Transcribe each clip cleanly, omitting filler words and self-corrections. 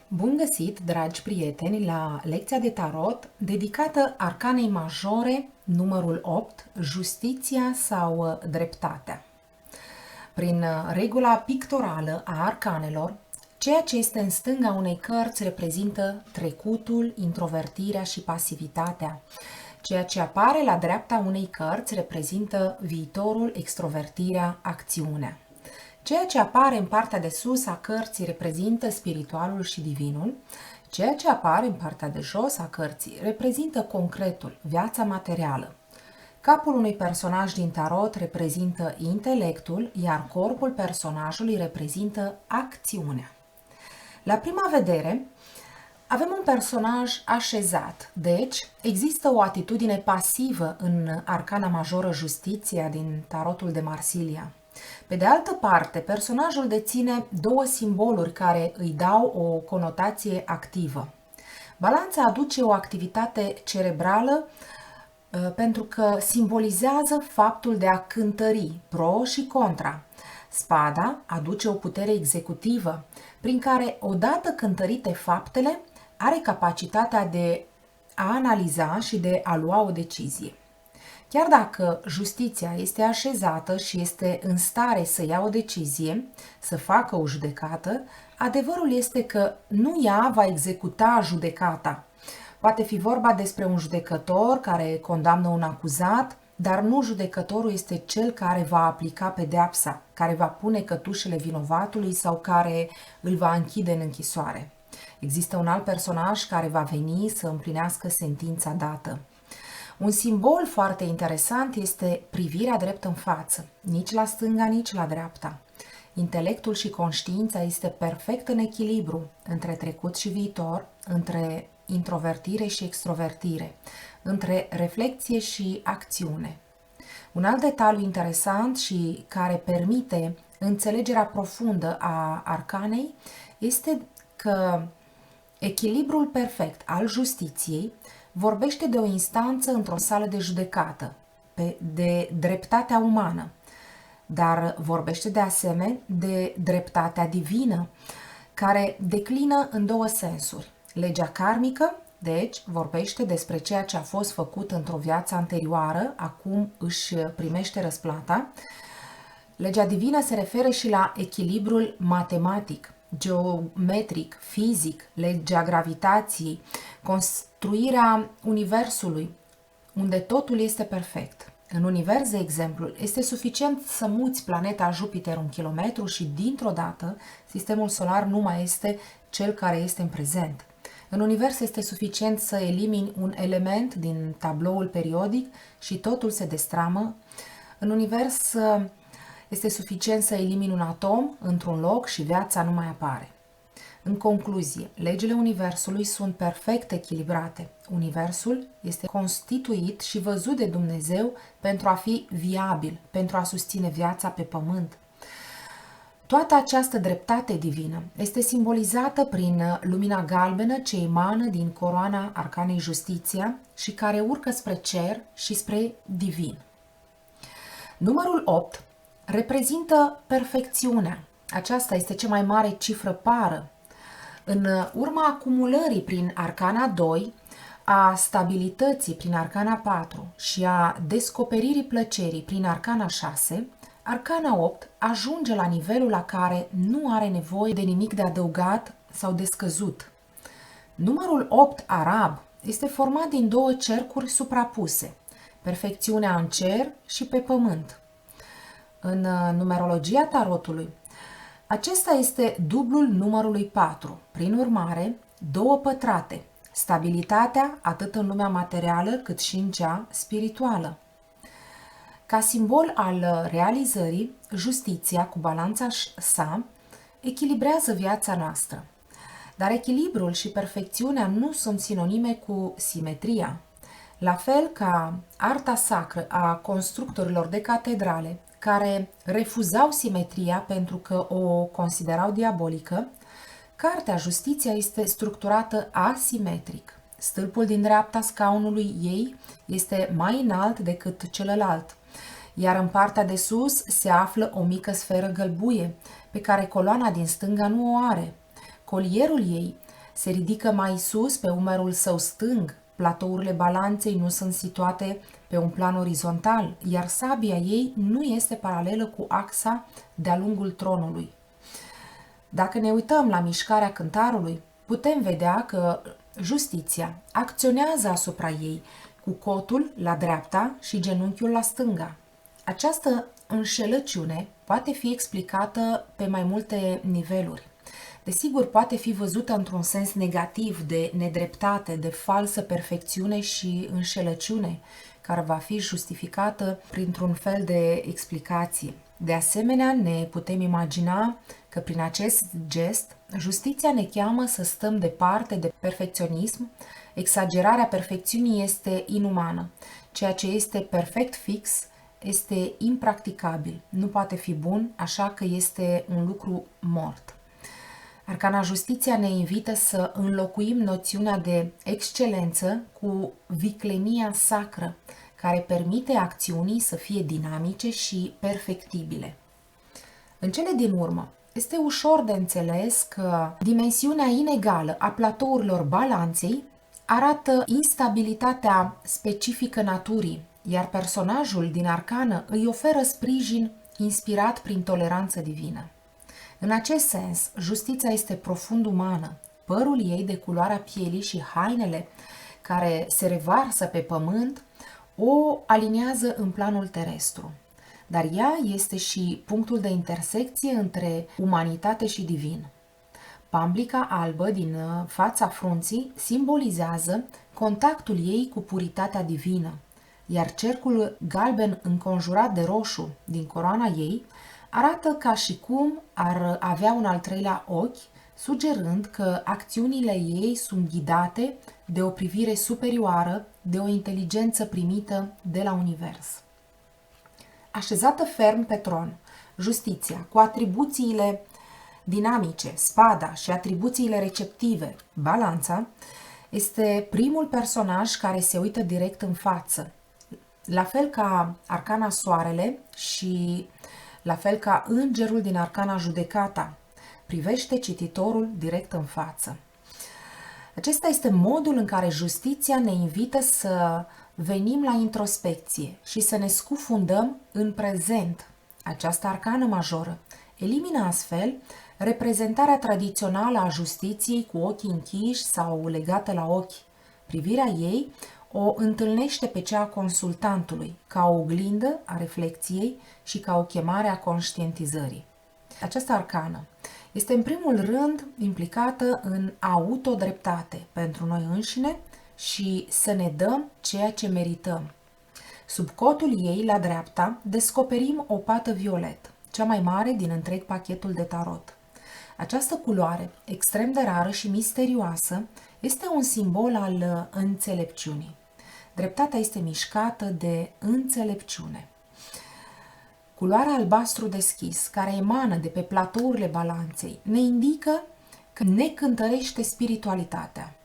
Bun găsit, dragi prieteni, la lecția de tarot dedicată arcanei majore, numărul 8, justiția sau dreptatea. Prin regula pictorală a arcanelor, ceea ce este în stânga unei cărți reprezintă trecutul, introvertirea și pasivitatea. Ceea ce apare la dreapta unei cărți reprezintă viitorul, extrovertirea, acțiunea. Ceea ce apare în partea de sus a cărții reprezintă spiritualul și divinul. Ceea ce apare în partea de jos a cărții reprezintă concretul, viața materială. Capul unui personaj din tarot reprezintă intelectul, iar corpul personajului reprezintă acțiunea. La prima vedere, avem un personaj așezat, deci există o atitudine pasivă în arcana majoră Justiția din tarotul de Marsilia. Pe de altă parte, personajul deține două simboluri care îi dau o conotație activă. Balanța aduce o activitate cerebrală pentru că simbolizează faptul de a cântări, pro și contra. Spada aduce o putere executivă, prin care, odată cântărite faptele, are capacitatea de a analiza și de a lua o decizie. Chiar dacă justiția este așezată și este în stare să ia o decizie, să facă o judecată, adevărul este că nu ea va executa judecata. Poate fi vorba despre un judecător care condamnă un acuzat, dar nu judecătorul este cel care va aplica pedeapsa, care va pune cătușele vinovatului sau care îl va închide în închisoare. Există un alt personaj care va veni să împlinească sentința dată. Un simbol foarte interesant este privirea drept în față, nici la stânga, nici la dreapta. Intelectul și conștiința este perfect în echilibru între trecut și viitor, între introvertire și extrovertire, între reflexie și acțiune. Un alt detaliu interesant și care permite înțelegerea profundă a arcanei este că echilibrul perfect al justiției vorbește de o instanță într-o sală de judecată, de dreptatea umană, dar vorbește de asemenea de dreptatea divină, care declină în două sensuri. Legea karmică, deci, vorbește despre ceea ce a fost făcut într-o viață anterioară, acum își primește răsplata. Legea divină se referă și la echilibrul matematic, geometric, fizic, legea gravitației, construirea universului, unde totul este perfect. În univers, de exemplu, este suficient să muți planeta Jupiter 1 kilometru și, dintr-o dată, sistemul solar nu mai este cel care este în prezent. În univers este suficient să elimini un element din tabloul periodic și totul se destramă. În univers este suficient să elimini un atom într-un loc și viața nu mai apare. În concluzie, legile Universului sunt perfect echilibrate. Universul este constituit și văzut de Dumnezeu pentru a fi viabil, pentru a susține viața pe pământ. Toată această dreptate divină este simbolizată prin lumina galbenă ce emană din coroana arcanei Justiția și care urcă spre cer și spre divin. Numărul 8 reprezintă perfecțiunea. Aceasta este cea mai mare cifră pară. În urma acumulării prin arcana 2, a stabilității prin arcana 4 și a descoperirii plăcerii prin arcana 6, arcana 8 ajunge la nivelul la care nu are nevoie de nimic de adăugat sau de scăzut. Numărul 8 arab este format din două cercuri suprapuse, perfecțiunea în cer și pe pământ. În numerologia tarotului, acesta este dublul numărului 4, prin urmare, două pătrate, stabilitatea atât în lumea materială cât și în cea spirituală. Ca simbol al realizării, justiția cu balanța sa echilibrează viața noastră. Dar echilibrul și perfecțiunea nu sunt sinonime cu simetria. La fel ca arta sacră a constructorilor de catedrale, care refuzau simetria pentru că o considerau diabolică, cartea Justiția este structurată asimetric. Stâlpul din dreapta scaunului ei este mai înalt decât celălalt, iar în partea de sus se află o mică sferă gălbuie, pe care coloana din stânga nu o are. Colierul ei se ridică mai sus pe umărul său stâng, platourile balanței nu sunt situate pe un plan orizontal, iar sabia ei nu este paralelă cu axa de-a lungul tronului. Dacă ne uităm la mișcarea cântarului, putem vedea că justiția acționează asupra ei cu cotul la dreapta și genunchiul la stânga. Această înșelăciune poate fi explicată pe mai multe niveluri. Desigur, poate fi văzută într-un sens negativ de nedreptate, de falsă perfecțiune și înșelăciune, care va fi justificată printr-un fel de explicație. De asemenea, ne putem imagina că prin acest gest, justiția ne cheamă să stăm departe de perfecționism. Exagerarea perfecțiunii este inumană. Ceea ce este perfect fix este impracticabil, nu poate fi bun, așa că este un lucru mort. Arcana Justiția ne invită să înlocuim noțiunea de excelență cu viclenia sacră, care permite acțiunii să fie dinamice și perfectibile. În cele din urmă, este ușor de înțeles că dimensiunea inegală a platourilor balanței arată instabilitatea specifică naturii, iar personajul din arcană îi oferă sprijin inspirat prin toleranță divină. În acest sens, justiția este profund umană. Părul ei de culoarea pielii și hainele care se revarsă pe pământ o aliniază în planul terestru. Dar ea este și punctul de intersecție între umanitate și divin. Pamblica albă din fața frunții simbolizează contactul ei cu puritatea divină, iar cercul galben înconjurat de roșu din coroana ei arată ca și cum ar avea un al treilea ochi, sugerând că acțiunile ei sunt ghidate de o privire superioară, de o inteligență primită de la univers. Așezată ferm pe tron, justiția, cu atribuțiile dinamice, spada și atribuțiile receptive, balanța, este primul personaj care se uită direct în față, la fel ca arcana soarele și la fel ca îngerul din arcana judecata, privește cititorul direct în față. Acesta este modul în care justiția ne invită să venim la introspecție și să ne scufundăm în prezent. Această arcană majoră elimină astfel reprezentarea tradițională a justiției cu ochii închiși sau legată la ochi. Privirea ei o întâlnește pe cea a consultantului, ca o oglindă a reflecției și ca o chemare a conștientizării. Această arcană este în primul rând implicată în autodreptate pentru noi înșine și să ne dăm ceea ce merităm. Sub cotul ei, la dreapta, descoperim o pată violet, cea mai mare din întreg pachetul de tarot. Această culoare, extrem de rară și misterioasă, este un simbol al înțelepciunii. Dreptatea este mișcată de înțelepciune. Culoarea albastru deschis, care emană de pe platourile balanței, ne indică că ne cântărește spiritualitatea.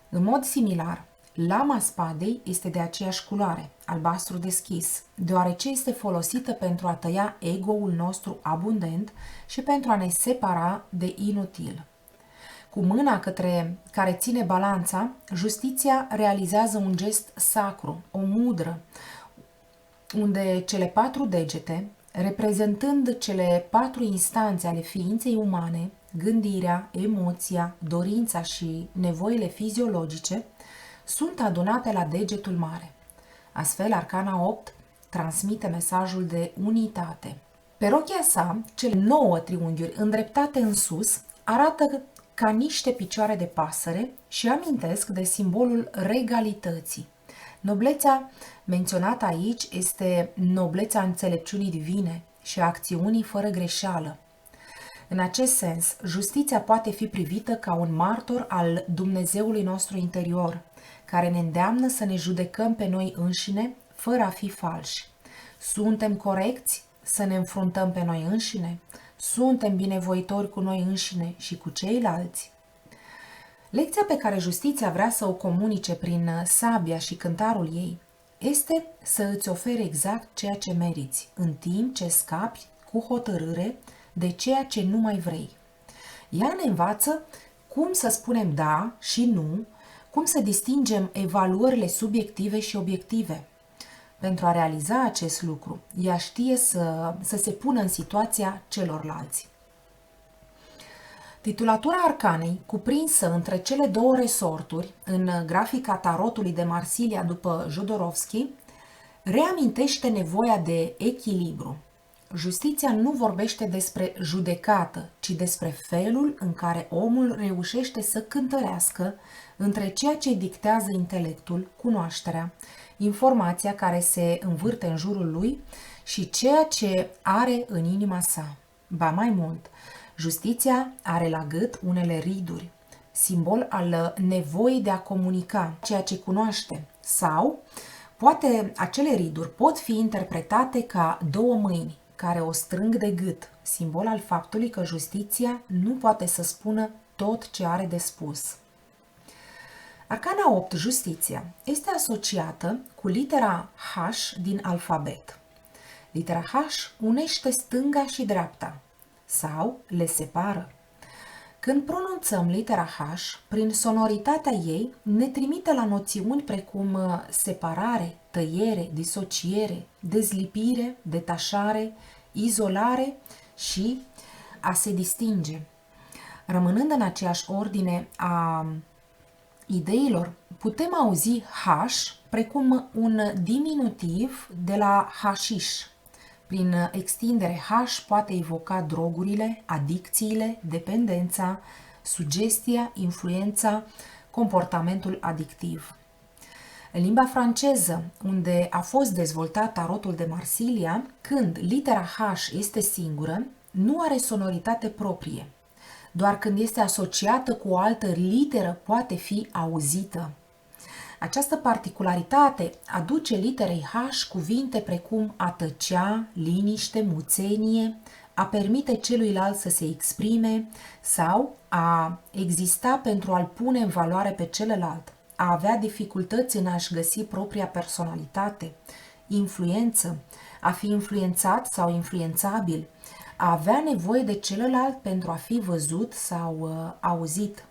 În mod similar, lama spadei este de aceeași culoare, albastru deschis, deoarece este folosită pentru a tăia ego-ul nostru abundent și pentru a ne separa de inutil. Cu mâna care ține balanța, justiția realizează un gest sacru, o mudră, unde cele 4 degete, reprezentând cele 4 instanțe ale ființei umane, gândirea, emoția, dorința și nevoile fiziologice, sunt adunate la degetul mare. Astfel, arcana 8 transmite mesajul de unitate. Pe rochia sa, cele 9 triunghiuri îndreptate în sus arată ca niște picioare de pasăre și amintesc de simbolul regalității. Noblețea menționată aici este noblețea înțelepciunii divine și a acțiunii fără greșeală. În acest sens, justiția poate fi privită ca un martor al Dumnezeului nostru interior, care ne îndeamnă să ne judecăm pe noi înșine fără a fi falși. Suntem corecți să ne înfruntăm pe noi înșine? Suntem binevoitori cu noi înșine și cu ceilalți? Lecția pe care justiția vrea să o comunice prin sabia și cântarul ei este să îți ofere exact ceea ce meriți, în timp ce scapi cu hotărâre de ceea ce nu mai vrei. Ea ne învață cum să spunem da și nu, cum să distingem evaluările subiective și obiective. Pentru a realiza acest lucru, ea știe să se pună în situația celorlalți. Titulatura arcanei, cuprinsă între cele două resorturi în grafica tarotului de Marsilia după Jodorowsky, reamintește nevoia de echilibru. Justiția nu vorbește despre judecată, ci despre felul în care omul reușește să cântărească între ceea ce dictează intelectul, cunoașterea, informația care se învârte în jurul lui și ceea ce are în inima sa. Ba mai mult, justiția are la gât unele riduri, simbol al nevoii de a comunica ceea ce cunoaște, sau poate acele riduri pot fi interpretate ca două mâini care o strâng de gât, simbol al faptului că justiția nu poate să spună tot ce are de spus. Arcana 8, Justiția, este asociată cu litera H din alfabet. Litera H unește stânga și dreapta sau le separă. Când pronunțăm litera H, prin sonoritatea ei, ne trimite la noțiuni precum separare, tăiere, disociere, dezlipire, detașare, izolare și a se distinge. Rămânând în aceeași ordine a ideilor, putem auzi H precum un diminutiv de la hașiș. Prin extindere, H poate evoca drogurile, adicțiile, dependența, sugestia, influența, comportamentul adictiv. În limba franceză, unde a fost dezvoltat tarotul de Marsilia, când litera H este singură, nu are sonoritate proprie. Doar când este asociată cu o altă literă poate fi auzită. Această particularitate aduce literei H cuvinte precum a tăcea, liniște, muțenie, a permite celuilalt să se exprime sau a exista pentru a-l pune în valoare pe celălalt, a avea dificultăți în a-și găsi propria personalitate, influență, a fi influențat sau influențabil, a avea nevoie de celălalt pentru a fi văzut sau auzit.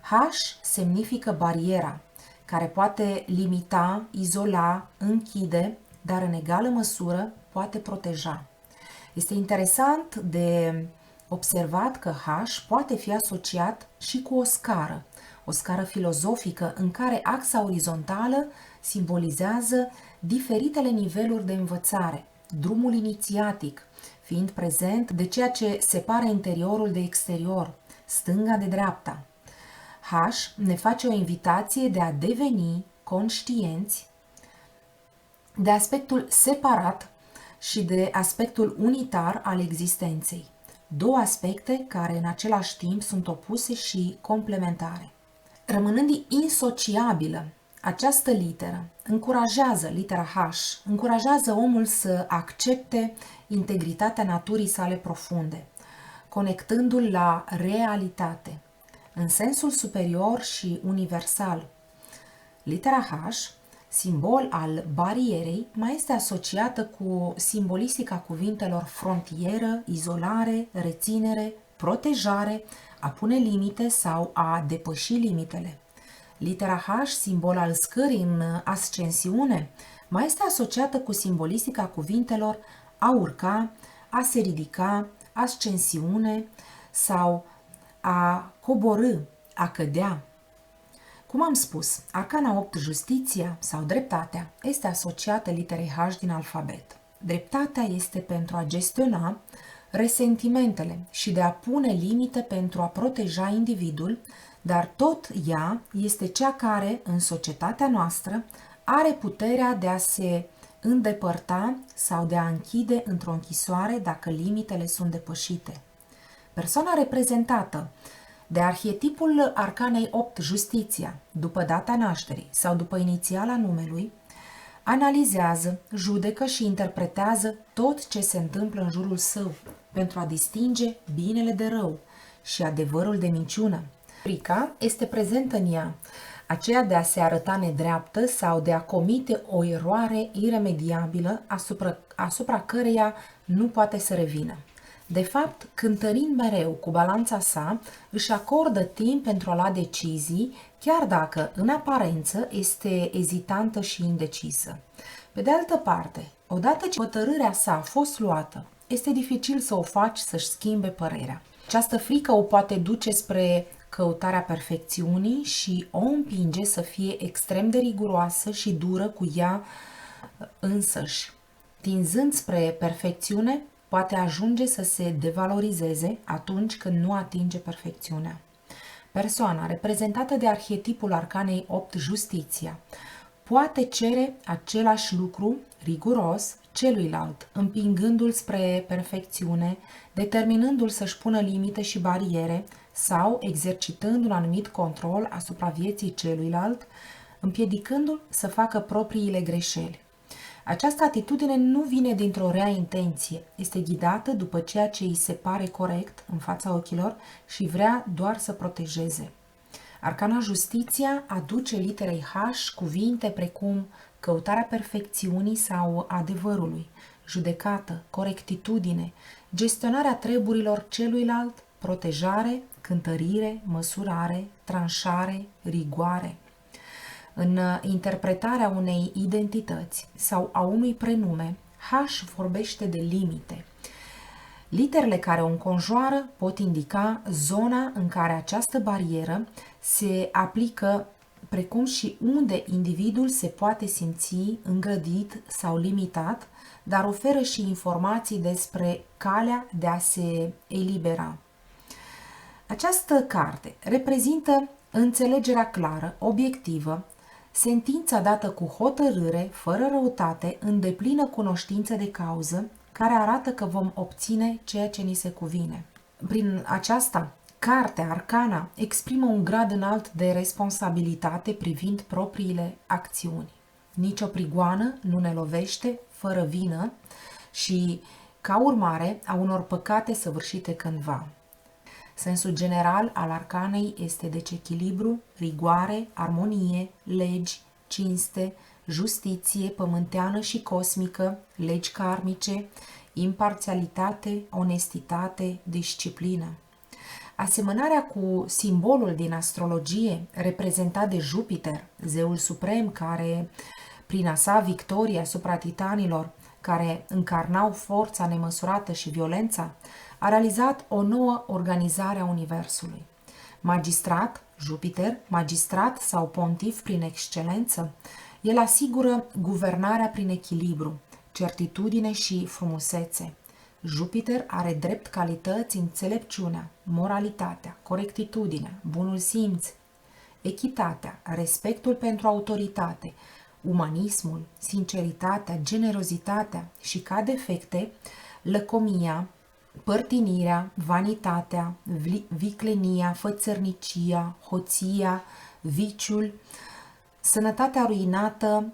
H semnifică bariera, care poate limita, izola, închide, dar în egală măsură poate proteja. Este interesant de observat că H poate fi asociat și cu o scară filozofică în care axa orizontală simbolizează diferitele niveluri de învățare, drumul inițiatic, fiind prezent de ceea ce separă interiorul de exterior, stânga de dreapta. H ne face o invitație de a deveni conștienți de aspectul separat și de aspectul unitar al existenței. Două aspecte care în același timp sunt opuse și complementare. Rămânând insociabilă, această literă încurajează, litera H, încurajează omul să accepte integritatea naturii sale profunde, conectându-l la realitate, în sensul superior și universal. Litera H, simbol al barierei, mai este asociată cu simbolistica cuvintelor frontieră, izolare, reținere, protejare, a pune limite sau a depăși limitele. Litera H, simbol al scării în ascensiune, mai este asociată cu simbolistica cuvintelor a urca, a se ridica, ascensiune sau a coborî, a cădea. Cum am spus, arcana 8, justiția sau dreptatea, este asociată literei H din alfabet. Dreptatea este pentru a gestiona resentimentele și de a pune limite pentru a proteja individul, dar tot ea este cea care, în societatea noastră, are puterea de a se îndepărta sau de a închide într-o închisoare dacă limitele sunt depășite. Persoana reprezentată de arhetipul arcanei 8, justiția, după data nașterii sau după inițiala numelui, analizează, judecă și interpretează tot ce se întâmplă în jurul său pentru a distinge binele de rău și adevărul de minciună. Frica este prezentă în ea, aceea de a se arăta nedreaptă sau de a comite o eroare iremediabilă asupra căreia nu poate să revină. De fapt, cântărind mereu cu balanța sa, își acordă timp pentru a lua decizii, chiar dacă, în aparență, este ezitantă și indecisă. Pe de altă parte, odată ce hotărârea sa a fost luată, este dificil să o faci să-și schimbe părerea. Această frică o poate duce spre căutarea perfecțiunii și o împinge să fie extrem de riguroasă și dură cu ea însăși. Tinzând spre perfecțiune, poate ajunge să se devalorizeze atunci când nu atinge perfecțiunea. Persoana reprezentată de arhetipul arcanei 8, Justiția, poate cere același lucru riguros celuilalt, împingându-l spre perfecțiune, determinându-l să-și pună limite și bariere sau exercitând un anumit control asupra vieții celuilalt, împiedicându-l să facă propriile greșeli. Această atitudine nu vine dintr-o rea intenție, este ghidată după ceea ce îi se pare corect în fața ochilor și vrea doar să protejeze. Arcana Justiția aduce literei H cuvinte precum căutarea perfecțiunii sau adevărului, judecată, corectitudine, gestionarea treburilor celuilalt, protejare, cântărire, măsurare, tranșare, rigoare. În interpretarea unei identități sau a unui prenume, H vorbește de limite. Literele care o înconjoară pot indica zona în care această barieră se aplică, precum și unde individul se poate simți îngrădit sau limitat, dar oferă și informații despre calea de a se elibera. Această carte reprezintă înțelegerea clară, obiectivă, sentința dată cu hotărâre, fără răutate, în deplină cunoștință de cauză, care arată că vom obține ceea ce ni se cuvine. Prin aceasta, cartea Arcana exprimă un grad înalt de responsabilitate privind propriile acțiuni. Nici o prigoană nu ne lovește fără vină și, ca urmare, a unor păcate săvârșite cândva. Sensul general al arcanei este deci echilibru, rigoare, armonie, legi, cinste, justiție pământeană și cosmică, legi karmice, imparțialitate, onestitate, disciplină. Asemănarea cu simbolul din astrologie, reprezentat de Jupiter, zeul suprem care, prin a sa victorie asupra titanilor, care încarnau forța nemăsurată și violența, a realizat o nouă organizare a Universului. Magistrat, Jupiter, magistrat sau pontif prin excelență, el asigură guvernarea prin echilibru, certitudine și frumusețe. Jupiter are drept calități înțelepciunea, moralitatea, corectitudinea, bunul simț, echitatea, respectul pentru autoritate, umanismul, sinceritatea, generozitatea și, ca defecte, lăcomia, părtinirea, vanitatea, viclenia, fățărnicia, hoția, viciul, sănătatea ruinată,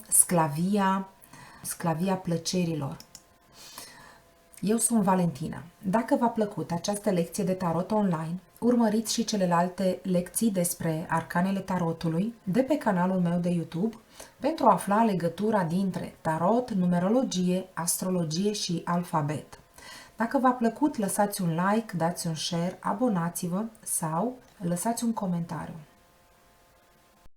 sclavia plăcerilor. Eu sunt Valentina. Dacă v-a plăcut această lecție de tarot online, urmăriți și celelalte lecții despre arcanele tarotului de pe canalul meu de YouTube pentru a afla legătura dintre tarot, numerologie, astrologie și alfabet. Dacă v-a plăcut, lăsați un like, dați un share, abonați-vă sau lăsați un comentariu.